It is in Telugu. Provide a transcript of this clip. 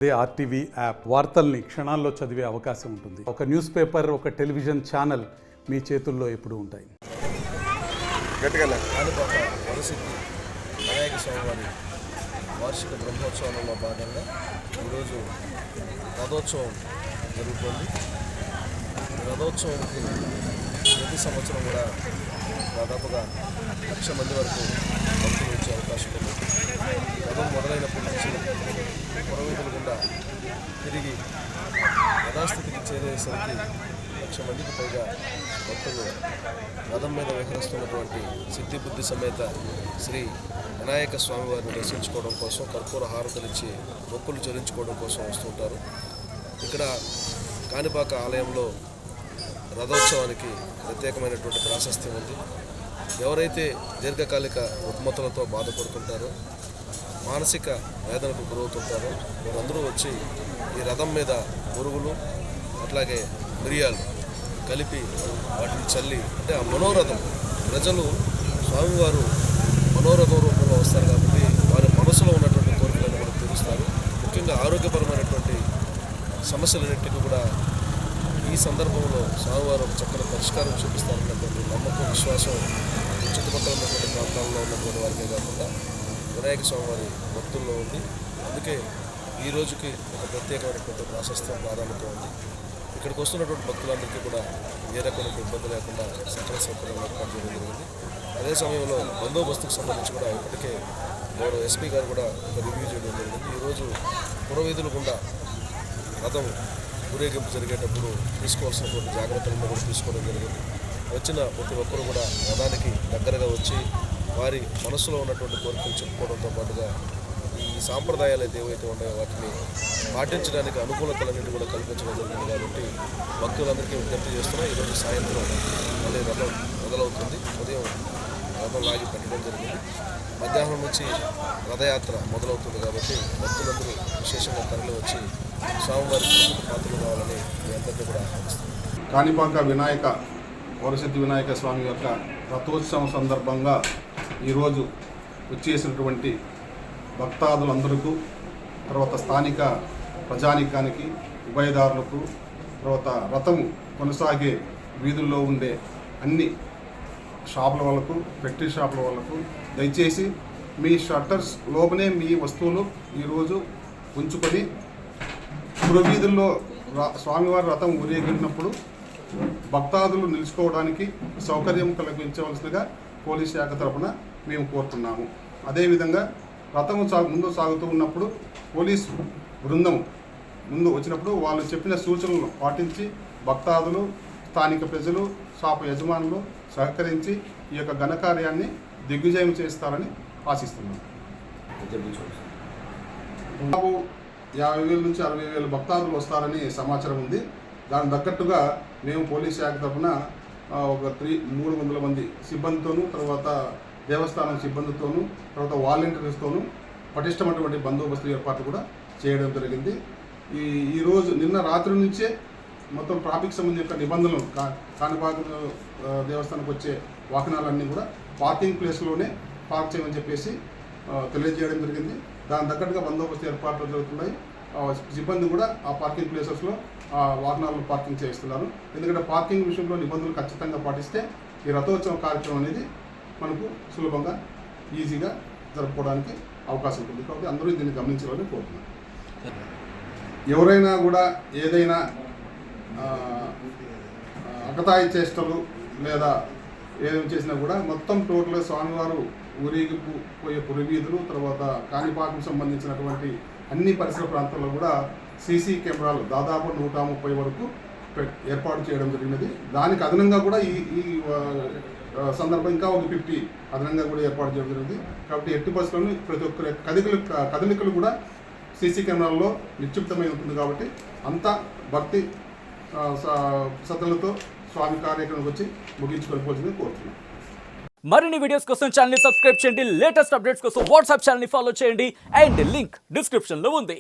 అదే ఆర్టీవీ యాప్ వార్తల్ని క్షణాల్లో చదివే అవకాశం ఉంటుంది. ఒక న్యూస్ పేపర్, ఒక టెలివిజన్ ఛానల్ మీ చేతుల్లో ఎప్పుడూ ఉంటాయి. వరసిద్ధి వినాయక స్వామివారి వార్షిక బ్రహ్మోత్సవంలో భాగంగా ఈరోజు రథోత్సవం జరుగుతుంది. రథోత్సవానికి ప్రతి సంవత్సరం కూడా దాదాపుగా 1,00,000 మంది వరకు భక్తులు వచ్చే అవకాశం ఉంది. రథం మొదలైనప్పటి నుంచి పురవీధులు గుండా తిరిగి యథాస్థితికి చేరేసరికి 1,00,000 మందికి పైగా భక్తులు రథం మీద విహరిస్తున్నటువంటి సిద్ధిబుద్ధి సమేత శ్రీ వినాయక స్వామివారిని దర్శించుకోవడం కోసం, కర్పూర హారతులిచ్చి మొక్కులు చెల్లించుకోవడం కోసం వస్తుంటారు. ఇక్కడ కాణిపాక ఆలయంలో రథోత్సవానికి ప్రత్యేకమైనటువంటి ప్రాశస్త్యం ఉంది. ఎవరైతే దీర్ఘకాలిక రుగ్మతలతో బాధపడుతుంటారో, మానసిక వేదనకు గురవుతుంటారో వారందరూ వచ్చి ఈ రథం మీద పురుగులు అట్లాగే మిరియాలు కలిపి వాటిని చల్లి, అంటే ఆ మనోరథం, ప్రజలు స్వామివారు మనోరథం రూపంలో వస్తారు కాబట్టి వారి మనసులో ఉన్నటువంటి కోరికలను కూడా తీరుస్తారు. ముఖ్యంగా ఆరోగ్యపరమైనటువంటి సమస్యలన్నింటినీ కూడా ఈ సందర్భంలో స్వామివారు ఒక చక్కని పరిష్కారం చూపిస్తారన్నటువంటి నమ్మకం, విశ్వాసం చుట్టుపక్కల ఉన్నటువంటి ప్రాంతాల్లో ఉన్నటువంటి వారికే కాకుండా వినాయక స్వామివారి భక్తుల్లో ఉంది. అందుకే ఈ రోజుకి ఒక ప్రత్యేకమైనటువంటి ప్రాశస్త్యం, ప్రాధాన్యత ఉంది. ఇక్కడికి వస్తున్నటువంటి భక్తులందరికీ కూడా ఏ రకమైన ఇబ్బంది లేకుండా సకల సౌకర్యాలు ఏర్పాటు చేయడం జరిగింది. అదే సమయంలో బందోబస్తుకు సంబంధించి కూడా ఇప్పటికే గౌరవ ఎస్పీ గారు కూడా ఒక రివ్యూ చేయడం జరిగింది. ఈరోజు పురవీధులు గుండా రథం ఊరేగింపు జరిగేటప్పుడు తీసుకోవాల్సినటువంటి జాగ్రత్తలను కూడా తీసుకోవడం జరిగింది. వచ్చిన ప్రతి ఒక్కరు కూడా రథానికి దగ్గరగా వచ్చి వారి మనసులో ఉన్నటువంటి కోరికలు చెప్పుకోవడంతో పాటుగా ఈ సాంప్రదాయాలు ఏవైతే ఉన్నాయో వాటిని పాటించడానికి అనుకూలతలన్నింటి కూడా కల్పించడం జరిగింది. కాబట్టి భక్తులందరికీ విజ్ఞప్తి చేస్తున్నా, ఈరోజు సాయంత్రం మళ్ళీ రథం మొదలవుతుంది. ఉదయం రథం లాగి పెట్టడం జరిగింది. మధ్యాహ్నం నుంచి రథయాత్ర మొదలవుతుంది. కాబట్టి భక్తులందరూ విశేషంగా తరలి వచ్చి స్వామివారికి పాత్రలు కావాలని మీ అందరినీ కూడా ఆహ్వానిస్తున్నాం. కాణిపాక వినాయక వరసిద్ధి వినాయక స్వామి యొక్క రథోత్సవం సందర్భంగా ఈరోజు వచ్చేసినటువంటి భక్తాదులందరికీ, తర్వాత స్థానిక ప్రజానీకానికి, ఉభయదారులకు, తర్వాత రథము కొనసాగే వీధుల్లో ఉండే అన్ని షాపుల వాళ్ళకు, ఫ్యాక్టరీ షాపుల వాళ్ళకు దయచేసి మీ షట్టర్స్ లోపలే మీ వస్తువులు ఈరోజు ఉంచుకొని పురవీధుల్లో స్వామివారి రథం ఊరేగినప్పుడు భక్తాదులు నిలుచుకోవడానికి సౌకర్యం కలిగించవలసిందిగా పోలీస్ శాఖ తరఫున మేము కోరుతున్నాము. అదేవిధంగా రథము ముందు సాగుతూ ఉన్నప్పుడు పోలీస్ బృందం ముందు వచ్చినప్పుడు వాళ్ళు చెప్పిన సూచనలను పాటించి భక్తాదులు, స్థానిక ప్రజలు, షాపు యజమానులు సహకరించి ఈ యొక్క ఘనకార్యాన్ని దిగ్విజయం చేస్తారని ఆశిస్తున్నాను. 50,000 నుంచి 60,000 భక్తాదులు వస్తారని సమాచారం ఉంది. దానికి తగ్గట్టుగా మేము పోలీస్ శాఖ తరఫున ఒక 300 మంది సిబ్బందితోనూ, తర్వాత దేవస్థానం సిబ్బందితోనూ, తర్వాత వాలంటీర్స్తోనూ పటిష్టమైనటువంటి బందోబస్తు ఏర్పాట్లు కూడా చేయడం జరిగింది. ఈరోజు నిన్న రాత్రి నుంచే మొత్తం ట్రాఫిక్ సంబంధించిన నిబంధనలు, కాణిపాక దేవస్థానంకి వచ్చే వాహనాలన్నీ కూడా పార్కింగ్ ప్లేస్లోనే పార్క్ చేయమని చెప్పేసి తెలియజేయడం జరిగింది. దాని తగ్గట్టుగా బందోబస్తు ఏర్పాట్లు జరుగుతున్నాయి. సిబ్బంది కూడా ఆ పార్కింగ్ ప్లేసెస్లో వాహనాలను పార్కింగ్ చేయిస్తున్నారు. ఎందుకంటే పార్కింగ్ విషయంలో నిబంధనలు ఖచ్చితంగా పాటిస్తే ఈ రథోత్సవం కార్యక్రమం అనేది మనకు సులభంగా, ఈజీగా జరుపుకోవడానికి అవకాశం ఉంటుంది. కాబట్టి అందరూ దీన్ని గమనించాలని కోరుతున్నాను. ఎవరైనా కూడా ఏదైనా అకతాయి చేష్టలు లేదా ఏదేమి చేసినా కూడా మొత్తం టోటల్గా స్వామివారు ఊరేగింపు పోయే పురవీధులు, తర్వాత కాణిపాకం సంబంధించినటువంటి అన్ని పరిసర ప్రాంతాల్లో కూడా సీసీ కెమెరాలు దాదాపు 130 వరకు ఏర్పాటు చేయడం జరిగినది. దానికి అదనంగా కూడా ఈ సందర్భం ఇంకా ఒక 50 అదనంగా కూడా ఏర్పాటు చేయడం జరిగింది. కాబట్టి ఎట్టి బస్సులను ప్రతి ఒక్కరి కదలికలు కూడా సీసీ కెమెరాల్లో నిక్షిప్తమై ఉంటుంది. కాబట్టి అంతా భక్తి శ్రద్ధలతో స్వామి కార్యక్రమం వచ్చి ముగించుకోవాల్సింది కోరుతున్నాం. మరిన్ని వీడియోస్ కోసం ఛానల్ ని సబ్స్క్రైబ్ చేయండి. లేటెస్ట్ అప్డేట్స్ కోసం వాట్సాప్ ఛానల్ ని ఫాలో చేయండి. అండ్ లింక్ డిస్క్రిప్షన్ లో ఉంది.